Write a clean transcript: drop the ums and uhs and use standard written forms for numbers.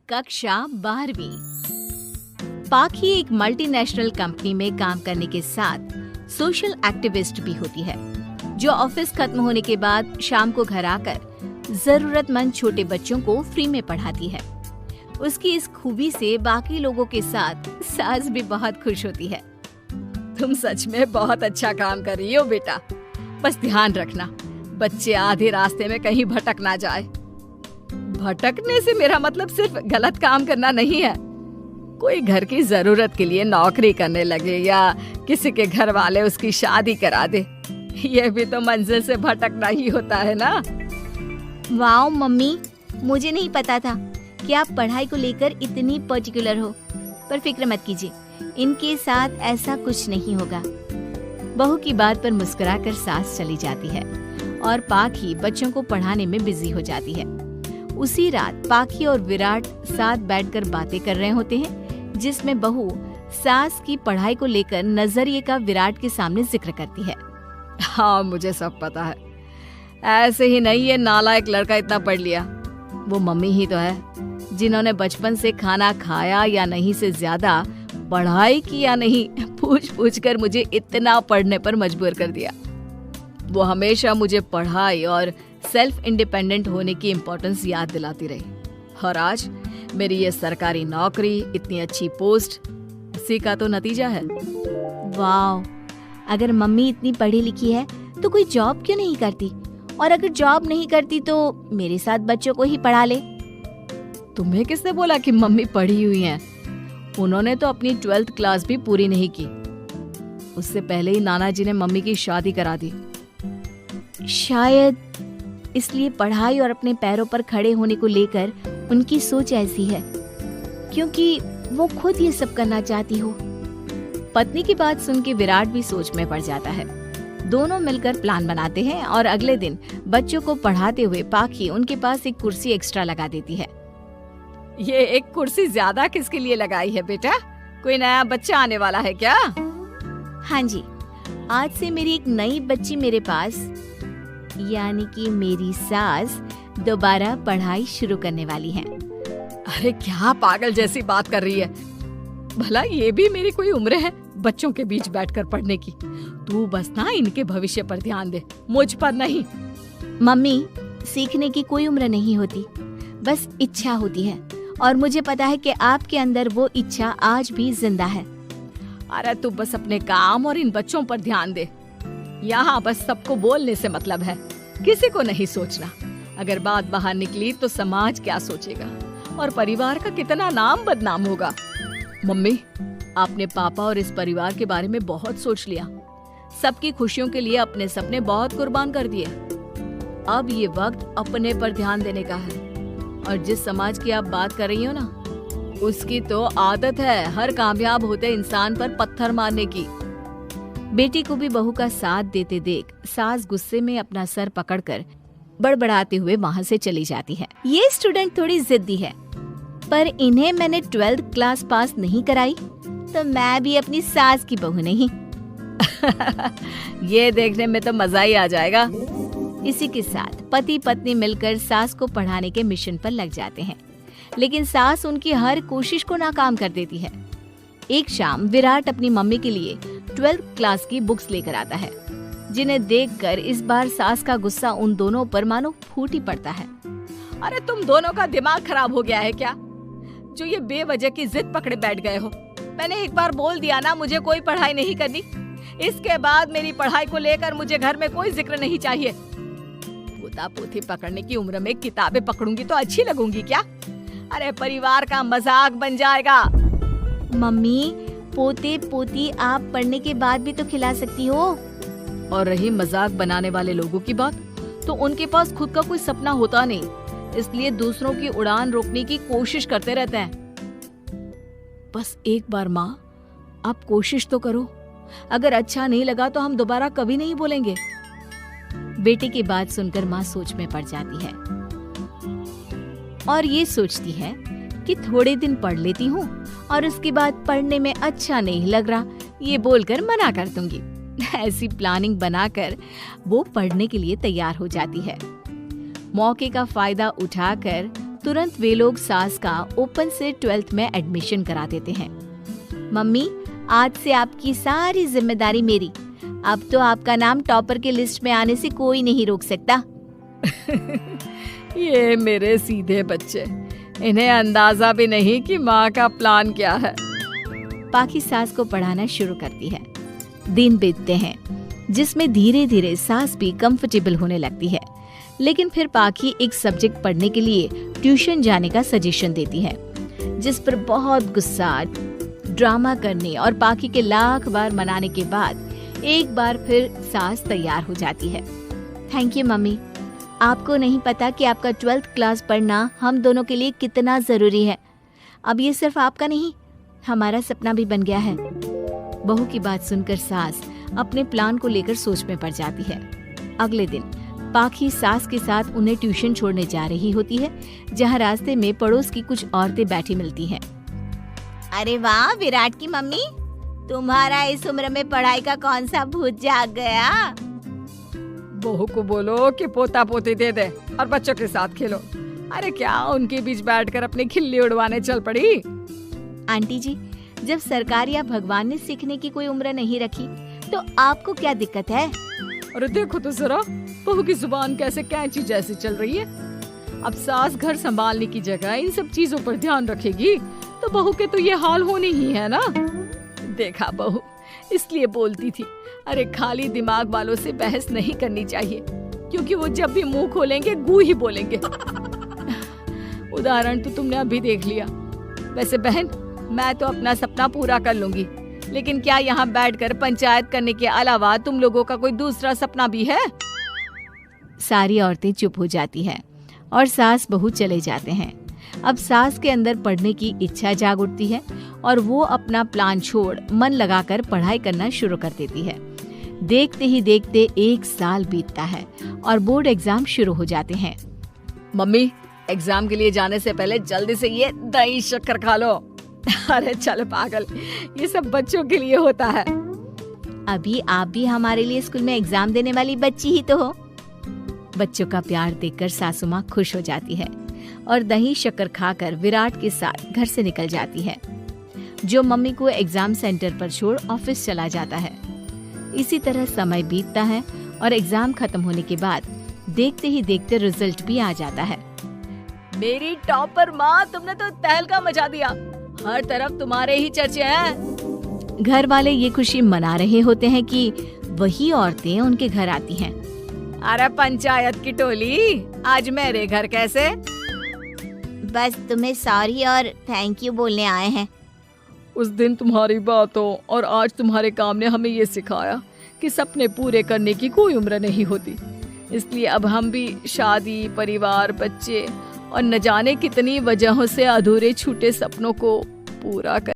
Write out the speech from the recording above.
कक्षा 12वीं। पाखी एक मल्टीनेशनल कंपनी में काम करने के साथ सोशल एक्टिविस्ट भी होती है, जो ऑफिस खत्म होने के बाद शाम को घर आकर जरूरतमंद छोटे बच्चों को फ्री में पढ़ाती है। उसकी इस खूबी से बाकी लोगों के साथ सास भी बहुत खुश होती है। तुम सच में बहुत अच्छा काम कर रही हो बेटा, बस ध्यान रखना बच्चे आधे रास्ते में कहीं भटक ना जाए। भटकने से मेरा मतलब सिर्फ गलत काम करना नहीं है। कोई घर की जरूरत के लिए नौकरी करने लगे या किसी के घर वाले उसकी शादी करा दे, ये भी तो मंजिल से भटकना ही होता है ना। वाओ मम्मी, मुझे नहीं पता था कि आप पढ़ाई को लेकर इतनी पर्टिकुलर हो। पर फिक्र मत कीजिए, इनके साथ ऐसा कुछ नहीं होगा। बहू की बात पर मुस्कुराकर सास चली जाती है और पाखी बच्चों को पढ़ाने में बिजी हो जाती है। उसी रात पाखी और विराट साथ बैठकर बातें कर रहे होते हैं, जिसमें बहू सास की पढ़ाई को लेकर नजरिए का विराट के सामने जिक्र करती है। हाँ, मुझे सब पता है। ऐसे ही नहीं ये नालायक लड़का इतना पढ़ लिया। वो मम्मी ही तो है जिन्होंने बचपन से खाना खाया या नहीं से ज्यादा पढ़ाई की या नहीं पूछ पूछ कर मुझे इतना पढ़ने पर मजबूर कर दिया। वो हमेशा मुझे पढ़ाई और सेल्फ इंडिपेंडेंट होने की इम्पोर्टेंस याद दिलाती रही। और आज मेरी ये सरकारी नौकरी, इतनी अच्छी पोस्ट, इसी का तो नतीजा है। वाओ, अगर मम्मी इतनी पढ़ी लिखी है तो कोई जॉब क्यों नहीं करती? और अगर जॉब नहीं करती तो मेरे साथ बच्चों को ही पढ़ा ले। तुम्हें किसने बोला कि मम्मी पढ़ी हुई हैं? उन्होंने तो अपनी 12th क्लास भी पूरी नहीं की। उससे पहले ही नाना जी ने मम्मी की शादी करा दी। शायद इसलिए पढ़ाई और अपने पैरों पर खड़े होने को लेकर उनकी सोच ऐसी है, क्योंकि वो खुद ये सब करना चाहती हो। पत्नी की बात सुन के विराट भी सोच में पड़ जाता है। दोनों मिलकर प्लान बनाते हैं और अगले दिन बच्चों को पढ़ाते हुए पाखी उनके पास एक कुर्सी एक्स्ट्रा लगा देती है। ये एक कुर्सी ज्यादा किसके लिए लगाई है बेटा? कोई नया बच्चा आने वाला है क्या? हाँ जी, आज से मेरी एक नई बच्ची मेरे पास, यानी कि मेरी सास, दोबारा पढ़ाई शुरू करने वाली है। अरे क्या पागल जैसी बात कर रही है? भला ये भी मेरी कोई उम्र है बच्चों के बीच बैठकर पढ़ने की? तू बस ना इनके भविष्य पर ध्यान दे, मुझ पर नहीं। मम्मी, सीखने की कोई उम्र नहीं होती, बस इच्छा होती है। और मुझे पता है कि आपके अंदर वो इच्छा आज भी जिंदा है। अरे तू बस अपने काम और इन बच्चों पर ध्यान दे। यहाँ बस सबको बोलने से मतलब है, किसी को नहीं सोचना। अगर बात बाहर निकली तो समाज क्या सोचेगा और परिवार का कितना नाम बदनाम होगा। मम्मी, आपने पापा और इस परिवार के बारे में बहुत सोच लिया। सबकी खुशियों के लिए अपने सपने बहुत कुर्बान कर दिए। अब ये वक्त अपने पर ध्यान देने का है। और जिस समाज की आप बात कर रही हो ना, उसकी तो आदत है हर कामयाब होते इंसान पर पत्थर मारने की। बेटी को भी बहू का साथ देते देख सास गुस्से में अपना सर पकड़कर बड़बड़ाते हुए वहाँ से चली जाती है। ये स्टूडेंट थोड़ी जिद्दी है, पर इन्हें मैंने 12th क्लास पास नहीं कराई तो मैं भी अपनी सास की बहू नहीं। ये देखने में तो मजा ही आ जाएगा। इसी के साथ पति पत्नी मिलकर सास को पढ़ाने के मिशन पर लग जाते हैं, लेकिन सास उनकी हर कोशिश को नाकाम कर देती है। एक शाम विराट अपनी मम्मी के लिए 12th क्लास की बुक्स लेकर आता है, जिन्हें देखकर इस बार सास का गुस्सा उन दोनों पर मानो फूट ही पड़ता है। अरे तुम दोनों का दिमाग खराब हो गया है क्या, जो ये बेवजह की जिद पकड़े बैठ गए हो? मैंने एक बार बोल दिया ना मुझे कोई पढ़ाई नहीं करनी। इसके बाद मेरी पढ़ाई को लेकर मुझे घर में कोई जिक्र नहीं चाहिए। पोता पोथी पकड़ने की उम्र में किताबें पकड़ूंगी तो अच्छी लगूंगी क्या? अरे परिवार का मजाक बन जाएगा। मम्मी, पोते पोती आप पढ़ने के बाद भी तो खिला सकती हो। और रही मजाक बनाने वाले लोगों की बात, तो उनके पास खुद का कोई सपना होता नहीं, इसलिए दूसरों की उड़ान रोकने की कोशिश करते रहते हैं। बस एक बार माँ, आप कोशिश तो करो। अगर अच्छा नहीं लगा तो हम दोबारा कभी नहीं बोलेंगे। बेटे की बात सुनकर माँ सोच में पड़ जाती है और ये सोचती है कि थोड़े दिन पढ़ लेती हूँ और उसके बाद पढ़ने में अच्छा नहीं लग रहा ये बोलकर मना कर दूंगी। ऐसी प्लानिंग बनाकर वो पढ़ने के लिए तैयार हो जाती है। मौके का फायदा उठाकर तुरंत वे लोग सास का ओपन से 12th में एडमिशन करा देते हैं। मम्मी, आज से आपकी सारी जिम्मेदारी मेरी। अब तो आपका नाम टॉपर के लिस्ट में आने से कोई नहीं रोक सकता। ये मेरे सीधे बच्चे, इन्हें अंदाजा भी नहीं कि माँ का प्लान क्या है। पाखी सास को पढ़ाना शुरू करती है। दिन बीतते हैं जिसमें धीरे धीरे सास भी कंफर्टेबल होने लगती है, लेकिन फिर पाखी एक सब्जेक्ट पढ़ने के लिए ट्यूशन जाने का सजेशन देती है, जिस पर बहुत गुस्सा, ड्रामा करने और पाखी के लाख बार मनाने के बाद एक बार फिर सास तैयार हो जाती है। Thank you mummy. आपको नहीं पता कि आपका 12th क्लास पढ़ना हम दोनों के लिए कितना जरूरी है। अब ये सिर्फ आपका नहीं, हमारा सपना भी बन गया है। बहू की बात सुनकर सास अपने प्लान को लेकर सोच में पड़ जाती है। अगले दिन पाखी सास के साथ उन्हें ट्यूशन छोड़ने जा रही होती है, जहाँ रास्ते में पड़ोस की कुछ औरतें बैठी मिलती हैं। अरे वाह विराट की मम्मी, तुम्हारा इस उम्र में पढ़ाई का कौन सा भूत जाग गया। बहू को बोलो कि पोता पोती दे दे और बच्चों के साथ खेलो। अरे क्या उनके बीच बैठकर अपनी खिल्ली उड़वाने चल पड़ी। आंटी जी, जब सरकार या भगवान ने सीखने की कोई उम्र नहीं रखी तो आपको क्या दिक्कत है। अरे देखो तो जरा, बहू की जुबान कैसे कैंची जैसी चल रही है। अब सास घर संभालने की जगह इन सब चीजों पर ध्यान रखेगी तो बहू के तो ये हाल होनी ही है ना। देखा बहू, इसलिए बोलती थी, अरे खाली दिमाग वालों से बहस नहीं करनी चाहिए, क्योंकि वो जब भी मुंह खोलेंगे गू ही बोलेंगे। उदाहरण तो तुमने अभी देख लिया। वैसे बहन, मैं तो अपना सपना पूरा कर लूंगी, लेकिन क्या यहाँ बैठकर पंचायत करने के अलावा तुम लोगों का कोई दूसरा सपना भी है। सारी औरतें चुप हो जाती हैं और सास बहू चले जाते हैं। अब सास के अंदर पढ़ने की इच्छा जाग उठती है और वो अपना प्लान छोड़ मन लगाकर पढ़ाई करना शुरू कर देती है। देखते ही देखते 1 साल बीतता है और बोर्ड एग्जाम शुरू हो जाते हैं। मम्मी, एग्जाम के लिए जाने से पहले जल्दी से ये दही शक्कर खा लो। अरे चल पागल, ये सब बच्चों के लिए होता है। अभी आप भी हमारे लिए स्कूल में एग्जाम देने वाली बच्ची ही तो हो। बच्चों का प्यार देखकर सासू माँ खुश हो जाती है और दही शक्कर खाकर विराट के साथ घर से निकल जाती है, जो मम्मी को एग्जाम सेंटर पर छोड़ ऑफिस चला जाता है। इसी तरह समय बीतता है और एग्जाम खत्म होने के बाद देखते ही देखते रिजल्ट भी आ जाता है। मेरी टॉपर माँ, तुमने तो तहलका मचा दिया। हर तरफ तुम्हारे ही चर्चे हैं। घर वाले ये खुशी मना रहे होते हैं कि वही औरतें उनके घर आती हैं। अरे पंचायत की टोली, आज मेरे घर कैसे? बस तुम्हें सॉरी और थैंक यू बोलने आए हैं। उस दिन तुम्हारी बातों और आज तुम्हारे काम ने हमें ये सिखाया कि सपने पूरे करने की कोई उम्र नहीं होती। इसलिए अब हम भी शादी, परिवार, बच्चे और न जाने कितनी वजहों से अधूरे छूटे सपनों को पूरा कर